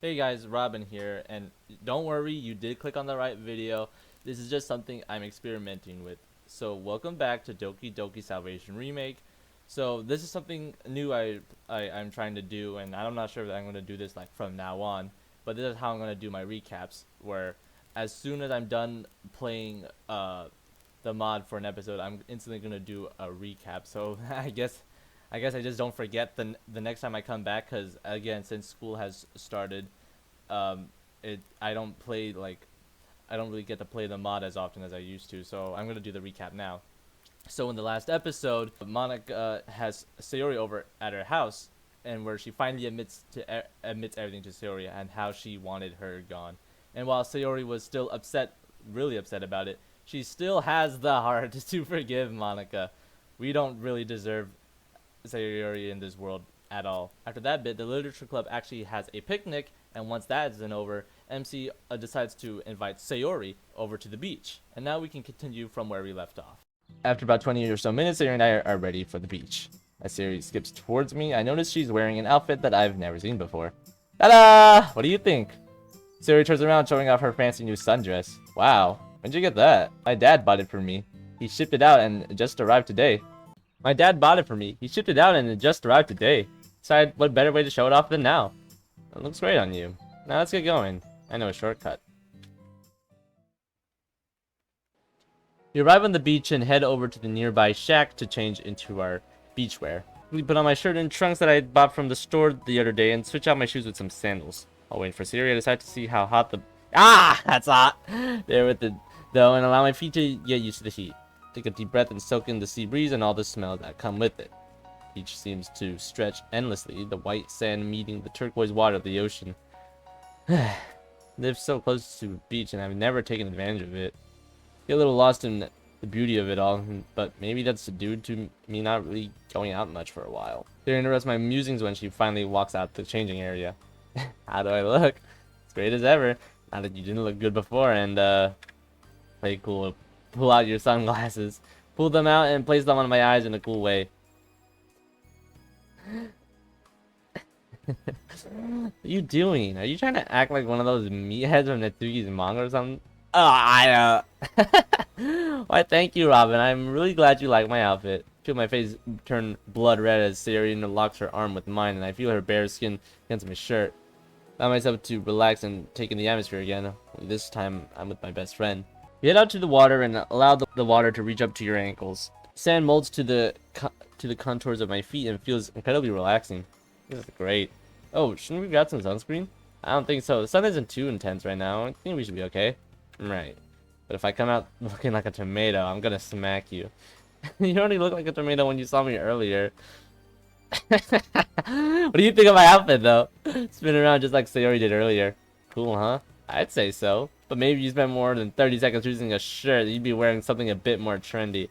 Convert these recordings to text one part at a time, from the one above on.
Hey guys, Robin here, and don't worry, you did click on the right video. This is just something I'm experimenting with. So welcome back to Doki Doki Salvation Remake. So this is something new I'm trying to do, and I'm not sure if I'm going to do this like from now on, but this is how I'm going to do my recaps, where as soon as I'm done playing the mod for an episode, I'm instantly going to do a recap. So I guess I just don't forget the next time I come back, because again, since school has started, I don't really get to play the mod as often as I used to. So I'm gonna do the recap now. So in the last episode, Monica has Sayori over at her house, and where she finally admits everything to Sayori and how she wanted her gone. And while Sayori was still really upset about it, she still has the heart to forgive Monica. We don't really deserve Sayori in this world at all. After that bit, the literature club actually has a picnic, and once that isn't over, MC decides to invite Sayori over to the beach. And now we can continue from where we left off. After about 20 or so minutes, Sayori and I are ready for the beach. As Sayori skips towards me, I notice she's wearing an outfit that I've never seen before. Ta-da! What do you think? Sayori turns around, showing off her fancy new sundress. Wow, when'd you get that? My dad bought it for me. He shipped it out and it just arrived today. My dad bought it for me. He shipped it out and it just arrived today. Decide what better way to show it off than now. It looks great on you. Now let's get going. I know a shortcut. We arrive on the beach and head over to the nearby shack to change into our beachwear. We put on my shirt and trunks that I bought from the store the other day and switch out my shoes with some sandals. I'll wait for Sayori. I decide to see how hot that's hot! There with it though, and allow my feet to get used to the heat. Take a deep breath and soak in the sea breeze and all the smells that come with it. The beach seems to stretch endlessly, the white sand meeting the turquoise water of the ocean. Live so close to the beach and I've never taken advantage of it. Get a little lost in the beauty of it all, but maybe that's due to me not really going out much for a while. It interrupts my musings when she finally walks out the changing area. How do I look? As great as ever. Not that you didn't look good before, and play cool. Pull out your sunglasses. Pull them out and place them on my eyes in a cool way. What are you doing? Are you trying to act like one of those meatheads from Netsuki's manga or something? Oh, Why, thank you, Robin. I'm really glad you like my outfit. I feel my face turn blood red as Sayori locks her arm with mine, and I feel her bare skin against my shirt. Allow myself to relax and take in the atmosphere again. Only this time, I'm with my best friend. You head out to the water and allow the water to reach up to your ankles. Sand molds to the contours of my feet and feels incredibly relaxing. This is great. Oh, shouldn't we grab some sunscreen? I don't think so. The sun isn't too intense right now. I think we should be okay. Right. But if I come out looking like a tomato, I'm gonna smack you. You already look like a tomato when you saw me earlier. What do you think of my outfit, though? Spin around just like Sayori did earlier. Cool, huh? I'd say so. But maybe you spent more than 30 seconds choosing a shirt, you'd be wearing something a bit more trendy.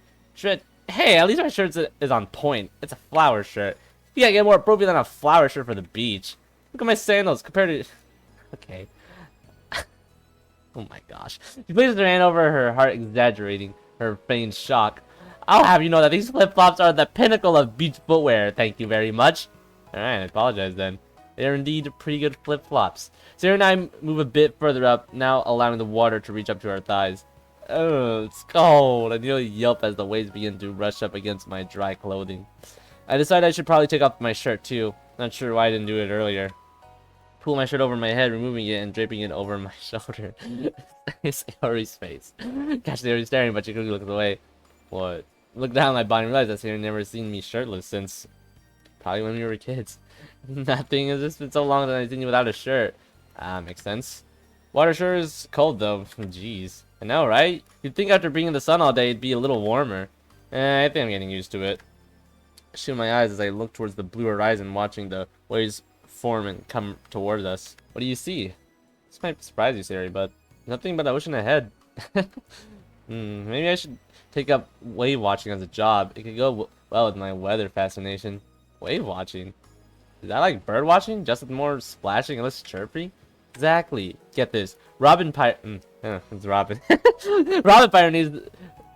Hey, at least my shirt is on point. It's a flower shirt. You gotta get more appropriate than a flower shirt for the beach. Look at my sandals compared to... Okay. Oh my gosh. She places her hand over her heart, exaggerating her feigned shock. I'll have you know that these flip-flops are the pinnacle of beach footwear. Thank you very much. Alright, I apologize then. They're indeed pretty good flip-flops. Sarah and I move a bit further up, now allowing the water to reach up to our thighs. Oh, it's cold. I nearly yelp as the waves begin to rush up against my dry clothing. I decide I should probably take off my shirt too. Not sure why I didn't do it earlier. Pull my shirt over my head, removing it and draping it over my shoulder. Sayori's face. Gosh, Sayori's staring, but she quickly looks away. What? Look down my body and realize that Sayori never seen me shirtless since probably when we were kids. Nothing has just been so long that I've seen you without a shirt. Ah, makes sense. Water sure is cold though. Jeez. I know, right? You'd think after being in the sun all day it'd be a little warmer. I think I'm getting used to it. I shoot my eyes as I look towards the blue horizon, watching the waves form and come towards us. What do you see? This might surprise you, Sayori, but nothing but the ocean ahead. Maybe I should take up wave watching as a job. It could go well with my weather fascination. Wave watching? Is that like bird watching? Just with more splashing and less chirping? Exactly. Get this. It's Robin. Robin pioneers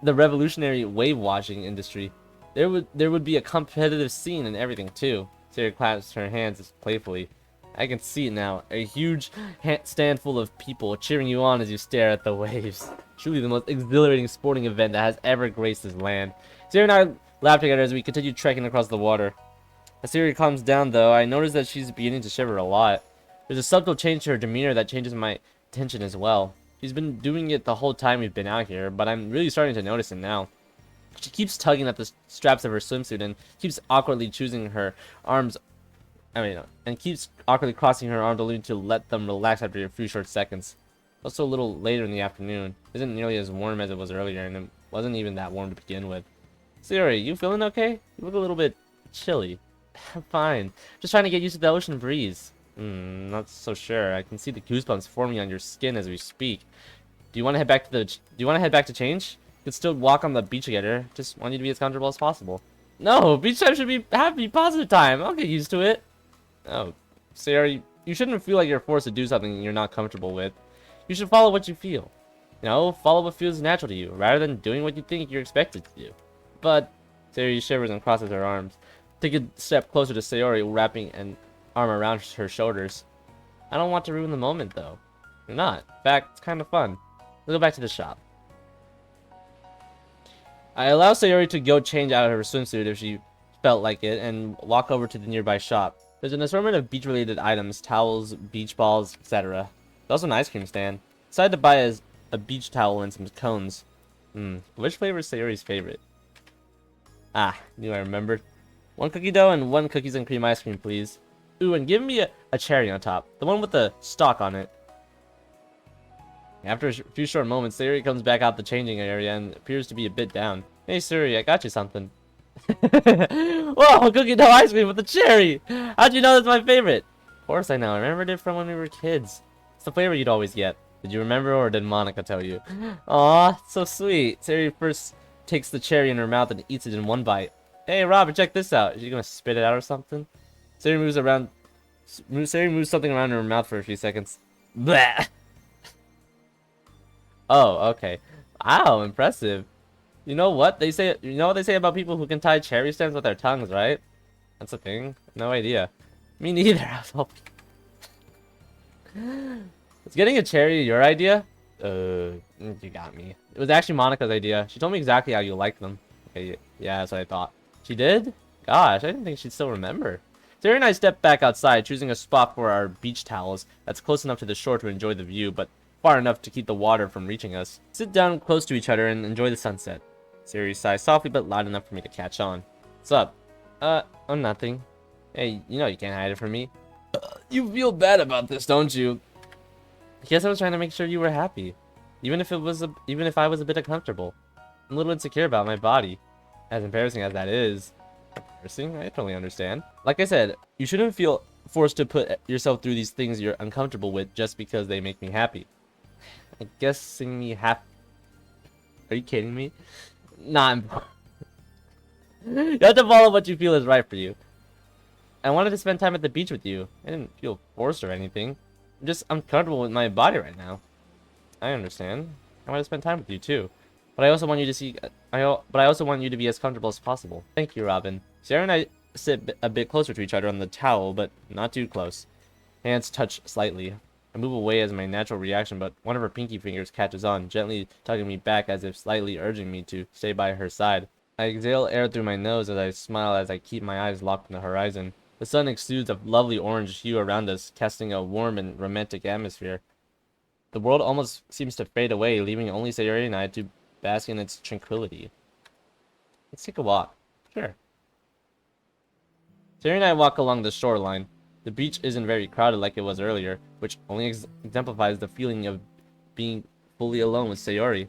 the revolutionary wave watching industry. There would be a competitive scene and everything too. Sayori claps her hands playfully. I can see it now. A huge stand full of people cheering you on as you stare at the waves. Truly the most exhilarating sporting event that has ever graced this land. Sayori and I laugh together as we continue trekking across the water. As Sayori calms down, though, I notice that she's beginning to shiver a lot. There's a subtle change to her demeanor that changes my attention as well. She's been doing it the whole time we've been out here, but I'm really starting to notice it now. She keeps tugging at the straps of her swimsuit and keeps awkwardly choosing her arms. And keeps awkwardly crossing her arms only to let them relax after a few short seconds. Also, a little later in the afternoon. It isn't nearly as warm as it was earlier, and it wasn't even that warm to begin with. Sayori, you feeling okay? You look a little bit chilly. I'm fine. Just trying to get used to the ocean breeze. Not so sure. I can see the goosebumps forming on your skin as we speak. Do you want to head back to change? You can still walk on the beach together. Just want you to be as comfortable as possible. No, beach time should be happy, positive time. I'll get used to it. Oh, Sayori, you shouldn't feel like you're forced to do something you're not comfortable with. You should follow what you feel. You know, follow what feels natural to you, rather than doing what you think you're expected to do. But Sayori shivers and crosses her arms. Take a step closer to Sayori, wrapping an arm around her shoulders. I don't want to ruin the moment, though. You're not. In fact, it's kind of fun. Let's go back to the shop. I allow Sayori to go change out of her swimsuit if she felt like it, and walk over to the nearby shop. There's an assortment of beach-related items, towels, beach balls, etc. There's also an ice cream stand. Decided to buy a beach towel and some cones. Which flavor is Sayori's favorite? Ah, knew I remembered. 1 cookie dough and 1 cookies and cream ice cream, please. Ooh, and give me a cherry on top. The one with the stalk on it. After a few short moments, Sayori comes back out the changing area and appears to be a bit down. Hey, Sayori, I got you something. Whoa, cookie dough ice cream with a cherry! How'd you know that's my favorite? Of course I know. I remembered it from when we were kids. It's the flavor you'd always get. Did you remember, or did Monica tell you? Aw, so sweet. Sayori first takes the cherry in her mouth and eats it in one bite. Hey, Robert, check this out. Is she gonna spit it out or something? Sayori moves something around in her mouth for a few seconds. Blah! Oh, okay. Wow, impressive. You know what they say about people who can tie cherry stems with their tongues, right? That's a thing. No idea. Me neither. I was hoping. Was getting a cherry your idea? You got me. It was actually Monica's idea. She told me exactly how you like them. Okay, yeah, that's what I thought. She did? Gosh, I didn't think she'd still remember. Sayori and I stepped back outside, choosing a spot for our beach towels that's close enough to the shore to enjoy the view, but far enough to keep the water from reaching us. Sit down close to each other and enjoy the sunset. Sayori sighs softly but loud enough for me to catch on. What's up? Oh, nothing. Hey, you know you can't hide it from me. You feel bad about this, don't you? I guess I was trying to make sure you were happy. Even if I was a bit uncomfortable. I'm a little insecure about my body. As embarrassing as that is. Embarrassing? I totally understand. Like I said, you shouldn't feel forced to put yourself through these things you're uncomfortable with just because they make me happy. I guess seeing me happy. Are you kidding me? Nah, you have to follow what you feel is right for you. I wanted to spend time at the beach with you. I didn't feel forced or anything. I'm just uncomfortable with my body right now. I understand. I want to spend time with you too. But I also want you to be as comfortable as possible. Thank you, Robin. Sarah and I sit a bit closer to each other on the towel, but not too close. Hands touch slightly. I move away as my natural reaction, but one of her pinky fingers catches on, gently tugging me back as if slightly urging me to stay by her side. I exhale air through my nose as I smile as I keep my eyes locked on the horizon. The sun exudes a lovely orange hue around us, casting a warm and romantic atmosphere. The world almost seems to fade away, leaving only Sayori and I to bask in its tranquility. Let's take a walk. Sure. Sayori and I walk along the shoreline. The beach isn't very crowded like it was earlier, which only exemplifies the feeling of being fully alone with Sayori.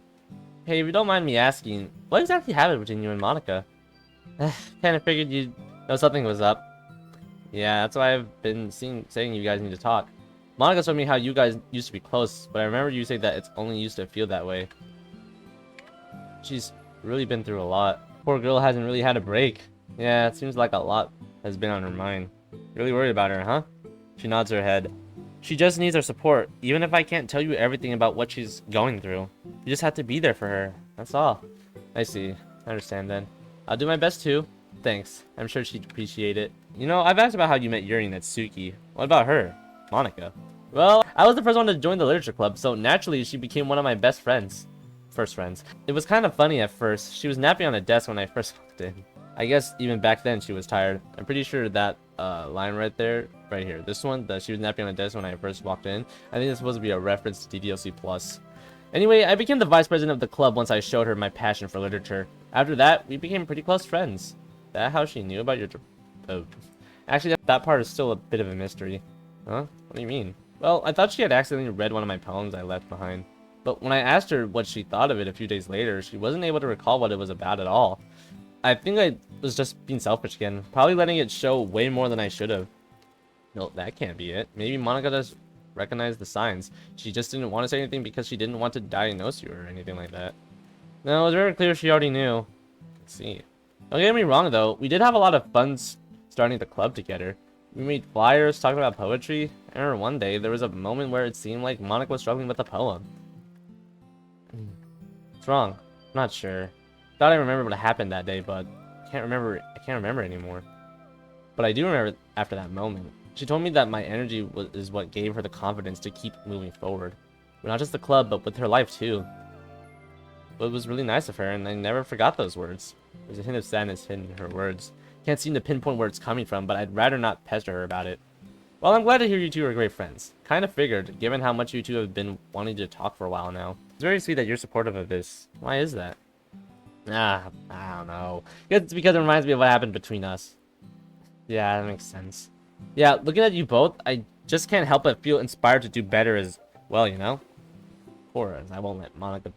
Hey, if you don't mind me asking, what exactly happened between you and Monica? Kinda figured you'd know something was up. Yeah, that's why I've been saying you guys need to talk. Monica told me how you guys used to be close, but I remember you saying that it's only used to feel that way. She's really been through a lot. Poor girl hasn't really had a break. Yeah, it seems like a lot has been on her mind. Really worried about her, huh? She nods her head. She just needs our support, even if I can't tell you everything about what she's going through. You just have to be there for her. That's all. I see. I understand then. I'll do my best too. Thanks. I'm sure she'd appreciate it. You know, I've asked about how you met Yuri and Natsuki. What about her? Monica. Well, I was the first one to join the literature club, so naturally she became one of my best friends. First friends. It was kind of funny at first. She was napping on a desk when I first walked in. I guess even back then she was tired. I'm pretty sure that line right there, right here, this one, that she was napping on a desk when I first walked in, I think it's supposed to be a reference to DDLC Plus. Anyway, I became the vice president of the club once I showed her my passion for literature. After that, we became pretty close friends. That how she knew about your... Oh. Actually, that part is still a bit of a mystery. Huh? What do you mean? Well, I thought she had accidentally read one of my poems I left behind. But when I asked her what she thought of it a few days later, she wasn't able to recall what it was about at all. I think I was just being selfish again, probably letting it show way more than I should have. No, that can't be it. Maybe Monica does recognize the signs. She just didn't want to say anything because she didn't want to diagnose you or anything like that. No, it was very clear she already knew. Let's see. Don't get me wrong though, we did have a lot of fun starting the club together. We made flyers, talked about poetry. I remember one day there was a moment where it seemed like Monica was struggling with a poem. What's wrong? I'm not sure. Thought I remembered what happened that day, but I can't remember anymore. But I do remember after that moment. She told me that my energy is what gave her the confidence to keep moving forward. But not just the club, but with her life too. But it was really nice of her, and I never forgot those words. There's a hint of sadness hidden in her words. Can't seem to pinpoint where it's coming from, but I'd rather not pester her about it. Well, I'm glad to hear you two are great friends. Kind of figured, given how much you two have been wanting to talk for a while now. It's very sweet that you're supportive of this. Why is that? I don't know. It's because it reminds me of what happened between us. Yeah, that makes sense. Yeah, looking at you both, I just can't help but feel inspired to do better as well, you know? Or I won't let Monica...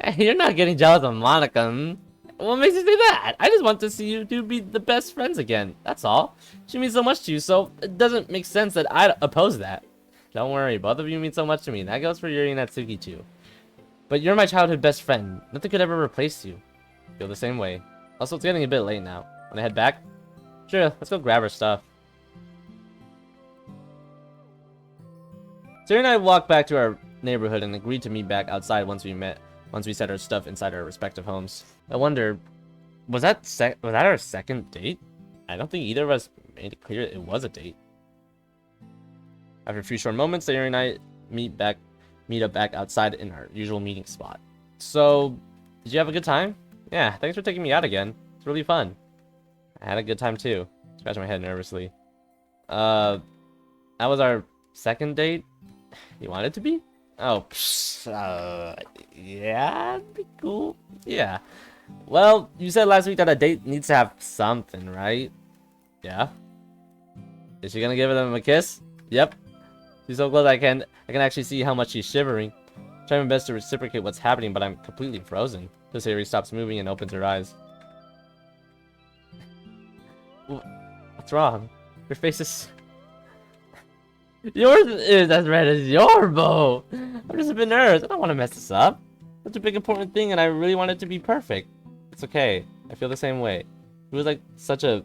Hey, you're not getting jealous of Monica, hmm? What makes you say that? I just want to see you two be the best friends again. That's all. She means so much to you, so it doesn't make sense that I'd oppose that. Don't worry, both of you mean so much to me. That goes for Yuri and Natsuki too. But you're my childhood best friend. Nothing could ever replace you. Feel the same way. Also, it's getting a bit late now. Wanna head back? Sure, let's go grab our stuff. Sayori and I walked back to our neighborhood and agreed to meet back outside once we set our stuff inside our respective homes. I wonder, was that our second date? I don't think either of us made it clear it was a date. After a few short moments, Sayori and I meet up back outside in our usual meeting spot. So, did you have a good time? Yeah, thanks for taking me out again. It's really fun. I had a good time too. Scratching my head nervously. That was our second date? You want it to be? Oh, yeah, it'd be cool. Yeah. Well, you said last week that a date needs to have something, right? Yeah. Is she gonna give them a kiss? Yep. She's so close I can actually see how much she's shivering. Trying my best to reciprocate what's happening, but I'm completely frozen. So Sayori stops moving and opens her eyes. What's wrong? Your face is... Yours is as red as your bow. I'm just a bit nervous. I don't want to mess this up. Such a big important thing, and I really want it to be perfect. It's okay. I feel the same way. It was like such a...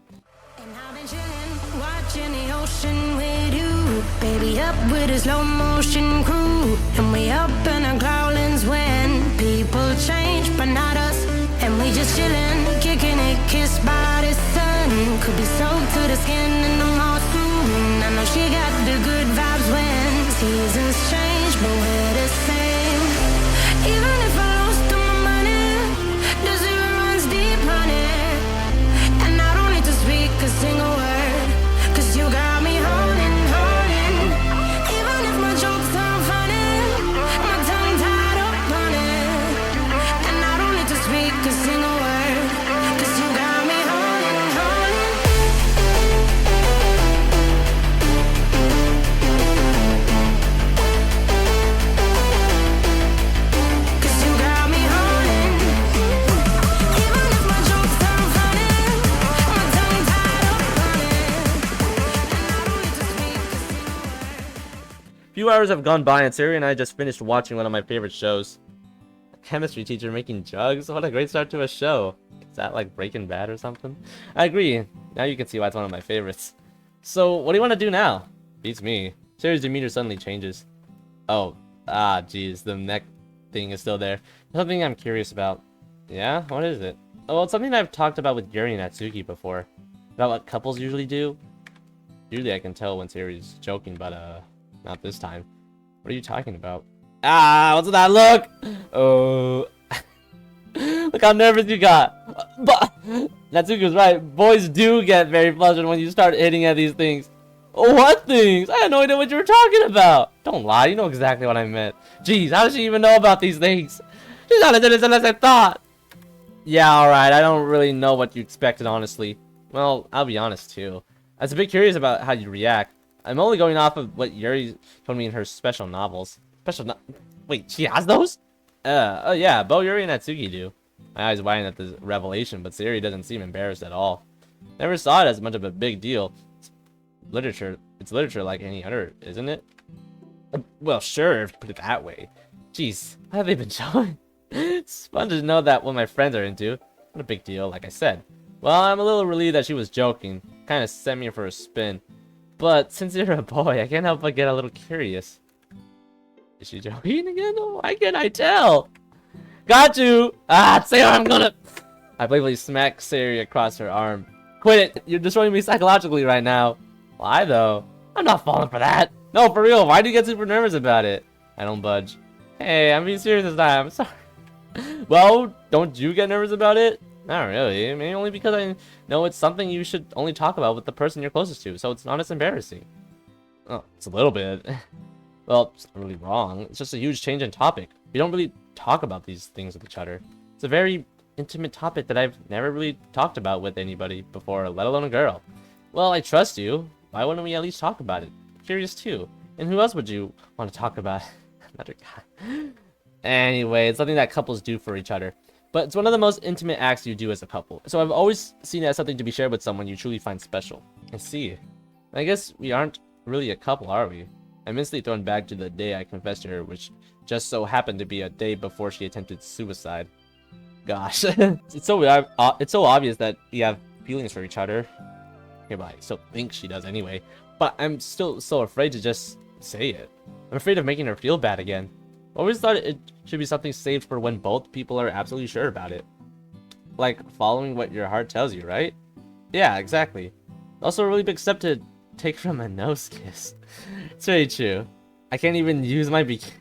And I've been chilling, watching the ocean with you. Baby up with a slow motion crew. And we up in our growlings when people change, but not us. And we just chilling, kicking it, kissed by the sun. Could be soaked to the skin in the mall soon. I know she got the good vibes when seasons change, but we're the same. Even if I lost all my money, the zero runs deep, honey. And I don't need to speak a single word, 'cause you got me holding, holding. Even if my jokes sound funny, my tongue tied up on it. And I don't need to speak a single word, 'cause you got me holding, holding. Few hours have gone by and Sayori and I just finished watching one of my favorite shows. A chemistry teacher making jugs? What a great start to a show. Is that like Breaking Bad or something? I agree. Now you can see why it's one of my favorites. So, what do you want to do now? Beats me. Sayori's demeanor suddenly changes. Oh, geez, the neck thing is still there. Something I'm curious about. Yeah? What is it? Oh, well, it's something I've talked about with Yuri and Natsuki before. that what couples usually do? Usually I can tell when Sayori's joking, but not this time. What are you talking about? Ah, what's that look? Oh, look how nervous you got. But Natsuki was right. Boys do get very flustered when you start hitting at these things. Oh, what things? I had no idea what you were talking about. Don't lie, you know exactly what I meant. Jeez, how does she even know about these things? She's not as innocent as I thought. Yeah, alright, I don't really know what you expected, honestly. Well, I'll be honest, too. I was a bit curious about how you react. I'm only going off of what Yuri told me in her special novels. Wait, she has those? Oh yeah, Bo, Yuri, and Natsuki do. My eyes widen at this revelation, but Sayori doesn't seem embarrassed at all. Never saw it as much of a big deal. It's literature like any other, isn't it? Well, sure, if you put it that way. Jeez, what have they been showing? It's fun to know that what my friends are into. Not a big deal, like I said. Well, I'm a little relieved that she was joking. Kinda sent me for a spin. But since you're a boy, I can't help but get a little curious. Is she joking again? Why can't I tell? Got you! Ah, Sayori, I'm gonna... I playfully smack Sayori across her arm. Quit it! You're destroying me psychologically right now. Why, though? I'm not falling for that. No, for real, why do you get super nervous about it? I don't budge. Hey, I'm being serious this time. I'm sorry. Well, don't you get nervous about it? Not really. I mean, only because I know it's something you should only talk about with the person you're closest to, so it's not as embarrassing. Oh, it's a little bit. Well, it's not really wrong. It's just a huge change in topic. We don't really talk about these things with each other. It's a very intimate topic that I've never really talked about with anybody before, let alone a girl. Well, I trust you. Why wouldn't we at least talk about it? Curious too. And who else would you want to talk about? Another guy. Anyway, it's something that couples do for each other. But it's one of the most intimate acts you do as a couple. So I've always seen it as something to be shared with someone you truly find special. I see. I guess we aren't really a couple, are we? I'm instantly thrown back to the day I confessed to her, which just so happened to be a day before she attempted suicide. Gosh. it's so obvious that we have feelings for each other. Okay, but I still think she does anyway. But I'm still so afraid to just say it. I'm afraid of making her feel bad again. I always thought it should be something saved for when both people are absolutely sure about it. Like following what your heart tells you, right? Yeah, exactly. Also a really big step to take from a nose kiss. It's very true. I can't even use my bikini.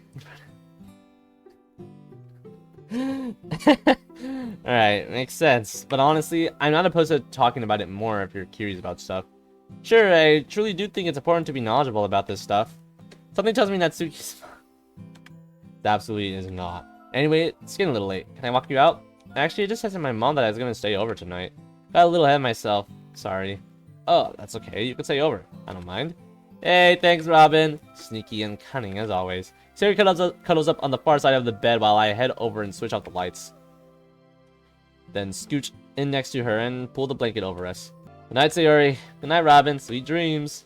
Alright, makes sense. But honestly, I'm not opposed to talking about it more if you're curious about stuff. Sure, I truly do think it's important to be knowledgeable about this stuff. Something tells me Natsuki's... It absolutely is not. Anyway, it's getting a little late. Can I walk you out? Actually, I just texted my mom that I was gonna stay over tonight. Got a little ahead of myself. Sorry. Oh, that's okay. You can stay over. I don't mind. Hey, thanks, Robin. Sneaky and cunning, as always. Sayori cuddles up on the far side of the bed while I head over and switch off the lights. Then scooch in next to her and pull the blanket over us. Good night, Sayori. Good night, Robin. Sweet dreams.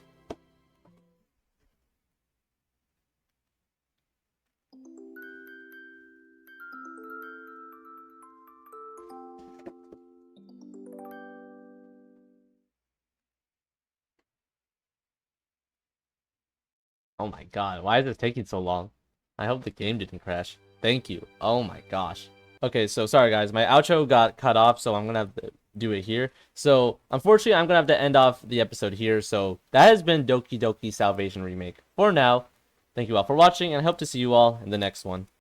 Oh my god, why is this taking so long? I hope the game didn't crash. Thank you. Oh my gosh. Okay, so sorry guys, my outro got cut off, so I'm gonna have to do it here. So, unfortunately, I'm gonna have to end off the episode here. So, that has been Doki Doki Salvation Remake. For now, thank you all for watching, and I hope to see you all in the next one.